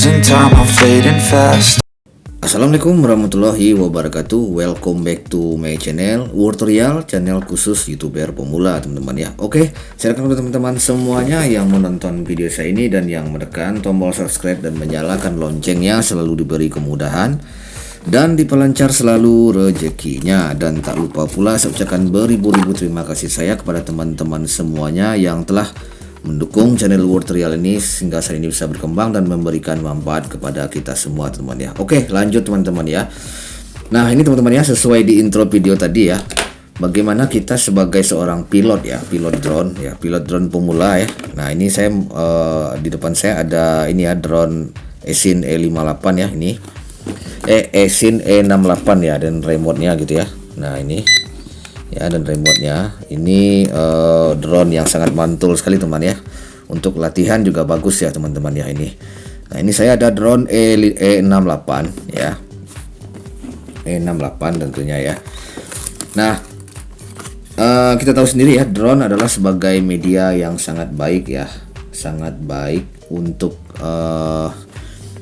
losing time, I'm fading fast. Assalamualaikum warahmatullahi wabarakatuh. Welcome back to my channel Wortorial, channel khusus youtuber pemula teman-teman ya. Oke, saya rekan teman-teman semuanya yang menonton video saya ini dan yang menekan tombol subscribe dan menyalakan loncengnya selalu diberi kemudahan dan dipelancar selalu rezekinya. Dan tak lupa pula saya ucapkan beribu-ribu terima kasih saya kepada teman-teman semuanya yang telah mendukung channel Wortorial ini sehingga saat ini bisa berkembang dan memberikan manfaat kepada kita semua teman-teman ya. Oke, lanjut teman-teman ya. Nah, ini teman-teman ya, sesuai di intro video tadi ya, bagaimana kita sebagai seorang pilot ya, pilot drone pemula ya. Nah, ini saya di depan saya ada ini ya, drone Esin E58 ya, ini Esin E68 ya, dan remote-nya gitu ya. Nah, ini ya, dan remote-nya ini drone yang sangat mantul sekali teman ya. Untuk latihan juga bagus ya teman-teman ya ini. Nah, ini saya ada drone E68 ya, E68 tentunya ya. Nah, kita tahu sendiri ya, drone adalah sebagai media yang sangat baik ya, sangat baik untuk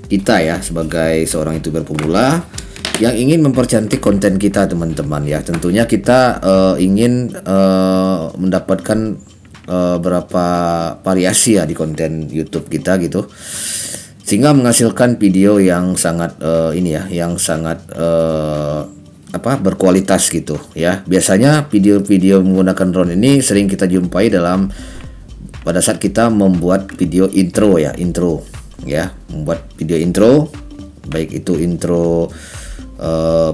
kita ya sebagai seorang youtuber pemula yang ingin mempercantik konten kita teman-teman ya. Tentunya kita ingin mendapatkan berapa variasi ya di konten YouTube kita gitu, sehingga menghasilkan video yang sangat ini ya, yang sangat berkualitas gitu ya. Biasanya video-video menggunakan drone ini sering kita jumpai pada saat kita membuat video intro ya, membuat video intro, baik itu intro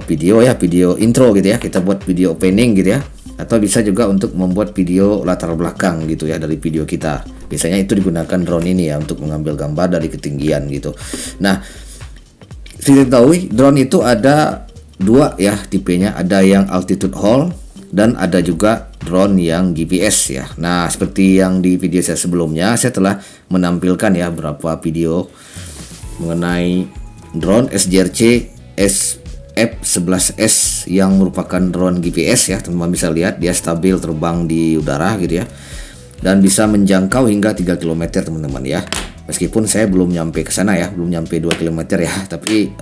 video ya, video intro gitu ya, kita buat video opening gitu ya, atau bisa juga untuk membuat video latar belakang gitu ya dari video kita. Biasanya itu digunakan drone ini ya untuk mengambil gambar dari ketinggian gitu. Nah, kita tahu drone itu ada dua ya tipenya, ada yang altitude hold dan ada juga drone yang GPS ya. Nah, seperti yang di video saya sebelumnya, saya telah menampilkan ya beberapa video mengenai drone SJRC F11S yang merupakan drone GPS ya. Teman-teman bisa lihat dia stabil terbang di udara gitu ya, dan bisa menjangkau hingga 3 km teman-teman ya. Meskipun saya belum nyampe ke sana ya, belum nyampe 2 km ya, tapi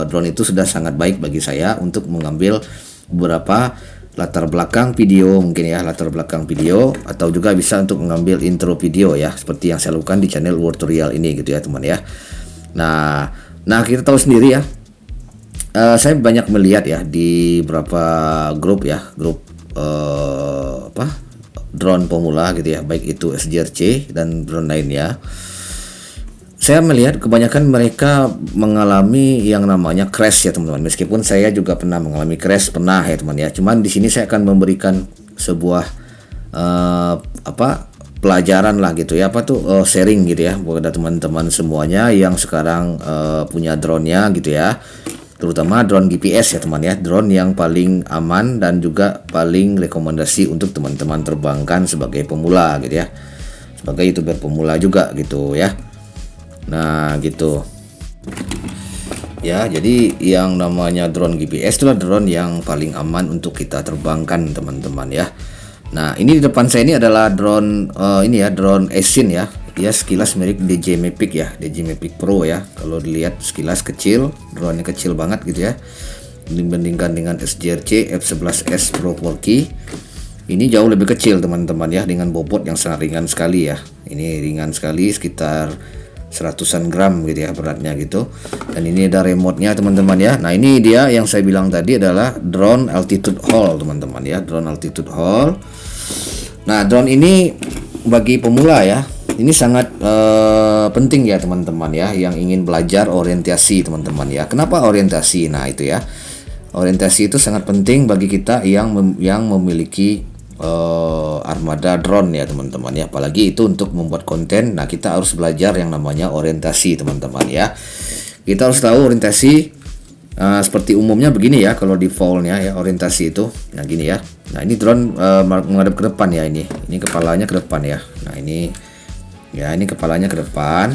drone itu sudah sangat baik bagi saya untuk mengambil beberapa latar belakang video mungkin ya, latar belakang video, atau juga bisa untuk mengambil intro video ya, seperti yang saya lakukan di channel Wortorial ini gitu ya teman ya. Nah kita tahu sendiri ya, saya banyak melihat ya di beberapa grup drone pemula gitu ya, baik itu SJRC dan drone lainnya. Saya melihat kebanyakan mereka mengalami yang namanya crash ya teman-teman. Meskipun saya juga pernah mengalami crash, pernah ya teman ya. Cuman di sini saya akan memberikan sebuah pelajaran lah gitu ya, sharing gitu ya kepada teman-teman semuanya yang sekarang punya drone-nya gitu ya. Terutama drone GPS ya teman ya, drone yang paling aman dan juga paling rekomendasi untuk teman-teman terbangkan sebagai pemula gitu ya, sebagai youtuber pemula juga gitu ya. Nah gitu ya, jadi yang namanya drone GPS itulah drone yang paling aman untuk kita terbangkan teman-teman ya. Nah, ini di depan saya ini adalah drone drone Esin ya. Dia sekilas mirip DJI Mavic ya, DJI Mavic Pro ya. Kalau dilihat sekilas kecil, drone-nya kecil banget gitu ya, dibandingkan dengan SJRC F11S Pro 4K. Ini jauh lebih kecil teman-teman ya, dengan bobot yang sangat ringan sekali ya. Ini ringan sekali, sekitar 100-an gram gitu ya beratnya gitu. Dan ini ada remote-nya teman-teman ya. Nah, ini dia yang saya bilang tadi adalah drone altitude hold teman-teman ya, drone altitude hold. Nah, drone ini bagi pemula ya, ini sangat penting ya teman-teman ya, yang ingin belajar orientasi teman-teman ya. Kenapa orientasi? Nah, itu ya, orientasi itu sangat penting bagi kita yang memiliki armada drone ya teman-teman ya. Apalagi itu untuk membuat konten. Nah, kita harus belajar yang namanya orientasi teman-teman ya. Kita harus tahu orientasi seperti umumnya begini ya, kalau defaultnya ya orientasi itu. Nah, gini ya. Nah, ini drone menghadap ke depan ya, ini kepalanya ke depan ya. Nah, ini kepalanya ke depan.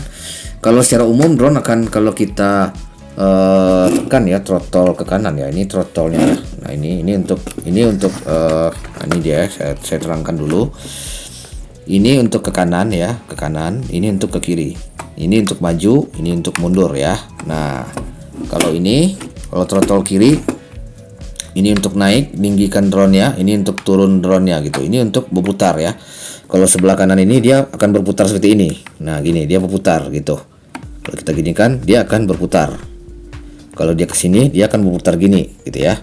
Kalau secara umum drone akan, kalau kita tekan ya throttle ke kanan ya, ini throttle-nya ya. Nah, ini untuk ini dia saya terangkan dulu. Ini untuk ke kanan ya, ke kanan. Ini untuk ke kiri. Ini untuk maju, ini untuk mundur ya. Nah, kalau throttle kiri, ini untuk naik, tinggikan drone-nya. Ini untuk turun drone-nya gitu. Ini untuk berputar ya. Kalau sebelah kanan ini dia akan berputar seperti ini. Nah, gini dia berputar gitu. Kalau kita gini kan, dia akan berputar. Kalau dia ke sini, dia akan berputar gini gitu ya.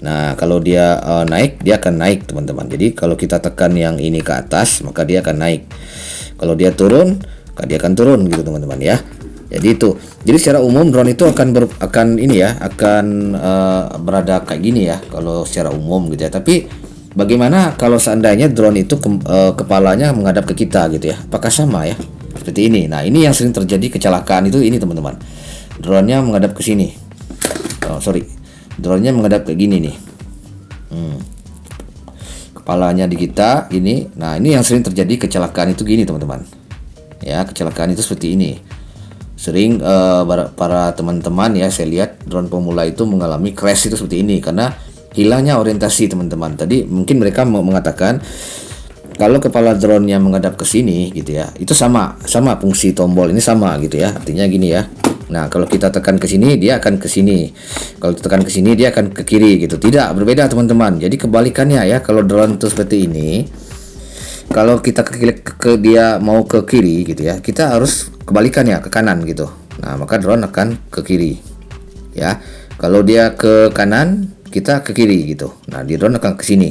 Nah, kalau dia naik, dia akan naik teman-teman. Jadi kalau kita tekan yang ini ke atas, maka dia akan naik. Kalau dia turun, maka dia akan turun gitu teman-teman ya. Jadi itu. Jadi secara umum drone itu akan berada kayak gini ya. Kalau secara umum gitu ya. Tapi bagaimana kalau seandainya drone itu kepalanya menghadap ke kita gitu ya? Apakah sama ya? Seperti ini. Nah, ini yang sering terjadi kecelakaan itu ini teman-teman. Drone-nya menghadap ke sini. Drone-nya menghadap kayak gini nih. Kepalanya di kita ini. Nah, ini yang sering terjadi kecelakaan itu gini teman-teman. Ya, kecelakaan itu seperti ini. Sering para teman-teman ya, saya lihat drone pemula itu mengalami crash itu seperti ini karena hilangnya orientasi teman-teman. Tadi mungkin mereka mengatakan kalau kepala drone-nya menghadap ke sini gitu ya, itu sama fungsi tombol ini sama gitu ya. Artinya gini ya. Nah, kalau kita tekan ke sini, dia akan ke sini. Kalau tekan ke sini, dia akan ke kiri gitu. Tidak, berbeda teman-teman. Jadi kebalikannya ya, kalau drone itu seperti ini, kalau kita dia mau ke kiri gitu ya, kita harus kebalikannya ke kanan gitu. Nah, maka drone akan ke kiri. Ya. Kalau dia ke kanan, kita ke kiri gitu. Nah, di drone akan ke sini.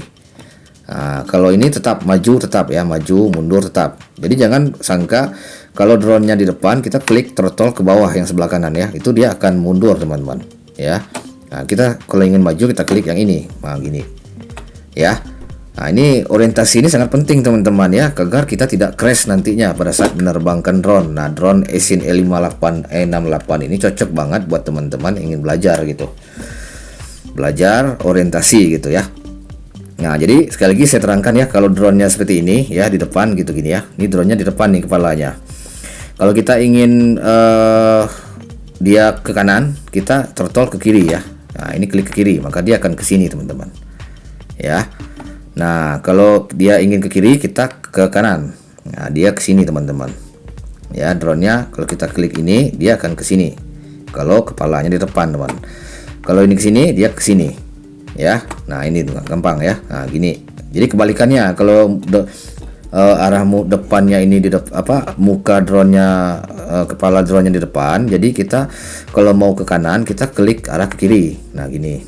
Nah, kalau ini tetap maju ya, maju mundur tetap. Jadi jangan sangka kalau drone-nya di depan kita klik throttle ke bawah yang sebelah kanan ya, itu dia akan mundur teman-teman ya. Nah, kita kalau ingin maju kita klik yang ini, nah gini ya. Nah, ini orientasi ini sangat penting teman-teman ya, agar kita tidak crash nantinya pada saat menerbangkan drone. Nah, drone Esin E68 ini cocok banget buat teman-teman ingin belajar gitu, belajar orientasi gitu ya. Nah, jadi sekali lagi saya terangkan ya, kalau drone-nya seperti ini ya di depan gitu gini ya. Ini drone-nya di depan nih kepalanya. Kalau kita ingin dia ke kanan, kita throttle ke kiri ya. Nah, ini klik ke kiri, maka dia akan ke sini teman-teman. Ya. Nah, kalau dia ingin ke kiri, kita ke kanan. Nah, dia ke sini teman-teman. Ya, drone-nya kalau kita klik ini, dia akan ke sini. Kalau kepalanya di depan, teman. Kalau ini ke sini, dia ke sini. Ya, nah ini tuh gampang ya. Nah gini, jadi kebalikannya kalau arah depannya ini muka drone-nya, kepala drone-nya di depan, jadi kita kalau mau ke kanan kita klik arah ke kiri. Nah gini,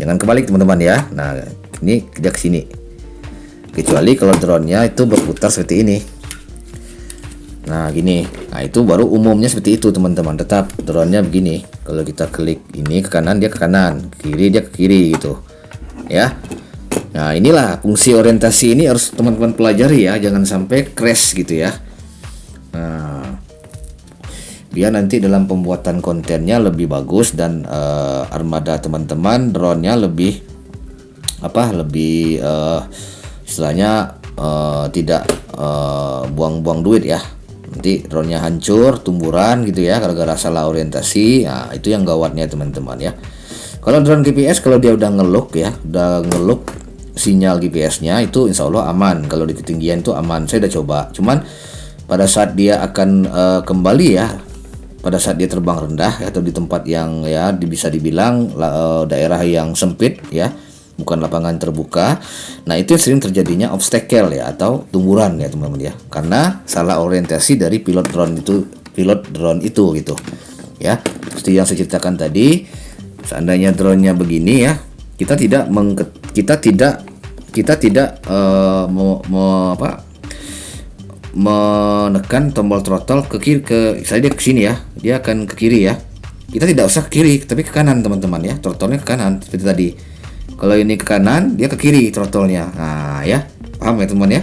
jangan kebalik teman-teman ya. Nah ini dia ke sini, kecuali kalau drone-nya itu berputar seperti ini. Nah gini, nah itu baru umumnya seperti itu teman-teman. Tetap drone-nya begini. Kalau kita klik ini ke kanan, dia ke kanan, kiri dia ke kiri gitu. Ya. Nah inilah fungsi orientasi ini harus teman-teman pelajari ya. Jangan sampai crash gitu ya. Nah, biar nanti dalam pembuatan kontennya lebih bagus dan armada teman-teman drone-nya lebih istilahnya tidak buang-buang duit ya. Nanti drone-nya hancur, tumburan gitu ya, gara-gara salah orientasi. Nah, itu yang gawatnya teman-teman ya. Kalau drone GPS, kalau dia udah ngeluk sinyal GPS-nya, itu insya Allah aman. Kalau di ketinggian itu aman. Saya udah coba. Cuman pada saat dia akan kembali ya, pada saat dia terbang rendah atau di tempat yang ya bisa dibilang daerah yang sempit ya, bukan lapangan terbuka. Nah, itu sering terjadinya obstacle ya atau tumburan ya teman-teman ya. Karena salah orientasi dari pilot drone itu gitu. Ya, seperti yang saya ceritakan tadi, seandainya drone-nya begini ya, kita tidak menekan tombol throttle ke kiri, saya dia ke sini ya, dia akan ke kiri ya. Kita tidak usah ke kiri, tapi ke kanan teman-teman ya. Throttle-nya ke kanan seperti tadi. Kalau ini ke kanan, dia ke kiri throttle-nya. Nah, ya. Paham ya, teman ya?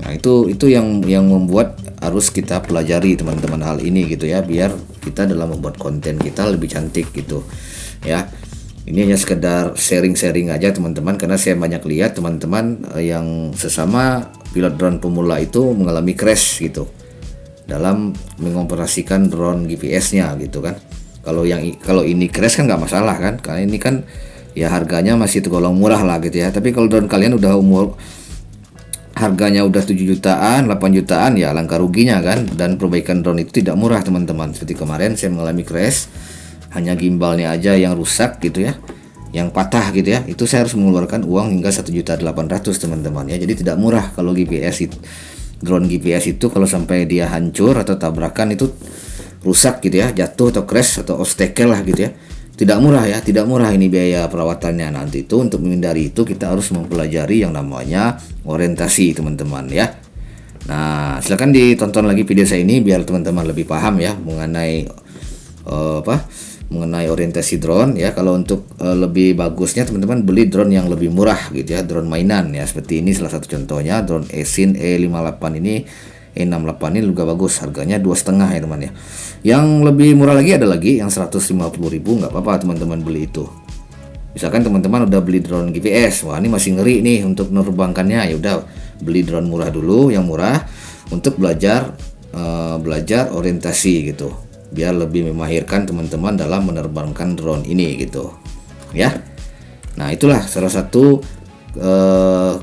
Nah, itu yang membuat harus kita pelajari teman-teman hal ini gitu ya, biar kita dalam membuat konten kita lebih cantik gitu. Ya. Ini hanya sekedar sharing-sharing aja teman-teman, karena saya banyak lihat teman-teman yang sesama pilot drone pemula itu mengalami crash gitu dalam mengoperasikan drone GPS-nya gitu kan. Kalau ini crash kan nggak masalah kan, karena ini kan ya harganya masih tergolong murah lah gitu ya. Tapi kalau drone kalian udah umur harganya udah 7 jutaan, 8 jutaan, ya langkah ruginya kan. Dan perbaikan drone itu tidak murah teman-teman. Seperti kemarin saya mengalami crash, hanya gimbalnya aja yang rusak gitu ya, yang patah gitu ya, itu saya harus mengeluarkan uang hingga 1.800.000 teman-teman ya. Jadi tidak murah kalau GPS itu, drone GPS itu kalau sampai dia hancur atau tabrakan itu rusak gitu ya, jatuh atau crash atau obstacle lah gitu ya, tidak murah ya, tidak murah ini biaya perawatannya. Nanti itu untuk menghindari itu kita harus mempelajari yang namanya orientasi teman-teman ya. Nah, silakan ditonton lagi video saya ini biar teman-teman lebih paham ya mengenai mengenai orientasi drone ya. Kalau untuk lebih bagusnya teman-teman beli drone yang lebih murah gitu ya, drone mainan ya. Seperti ini salah satu contohnya, drone Esin E58 ini, E68 ini juga bagus, harganya 2,5 ya teman ya. Yang lebih murah lagi ada lagi yang 150.000, nggak apa-apa teman-teman beli itu. Misalkan teman-teman udah beli drone GPS, wah ini masih ngeri nih untuk menerbangkannya, ya udah beli drone murah dulu, yang murah untuk belajar orientasi gitu, biar lebih memahirkan teman-teman dalam menerbangkan drone ini gitu ya. Nah itulah salah satu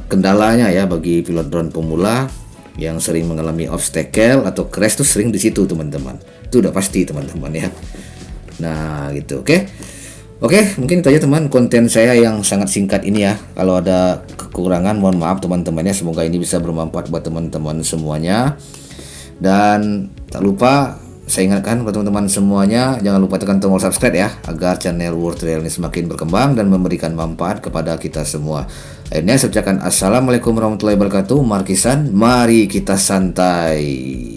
kendalanya ya bagi pilot drone pemula yang sering mengalami obstacle atau crash tuh sering di situ teman-teman. Itu udah pasti teman-teman ya. Nah gitu, Oke, mungkin itu aja teman konten saya yang sangat singkat ini ya. Kalau ada kekurangan mohon maaf teman-teman ya. Semoga ini bisa bermanfaat buat teman-teman semuanya. Dan tak lupa saya ingatkan buat teman-teman semuanya, jangan lupa tekan tombol subscribe ya, agar channel World Trail ini semakin berkembang dan memberikan manfaat kepada kita semua. Akhirnya saya ucapkan assalamualaikum warahmatullahi wabarakatuh. Markisan, mari kita santai.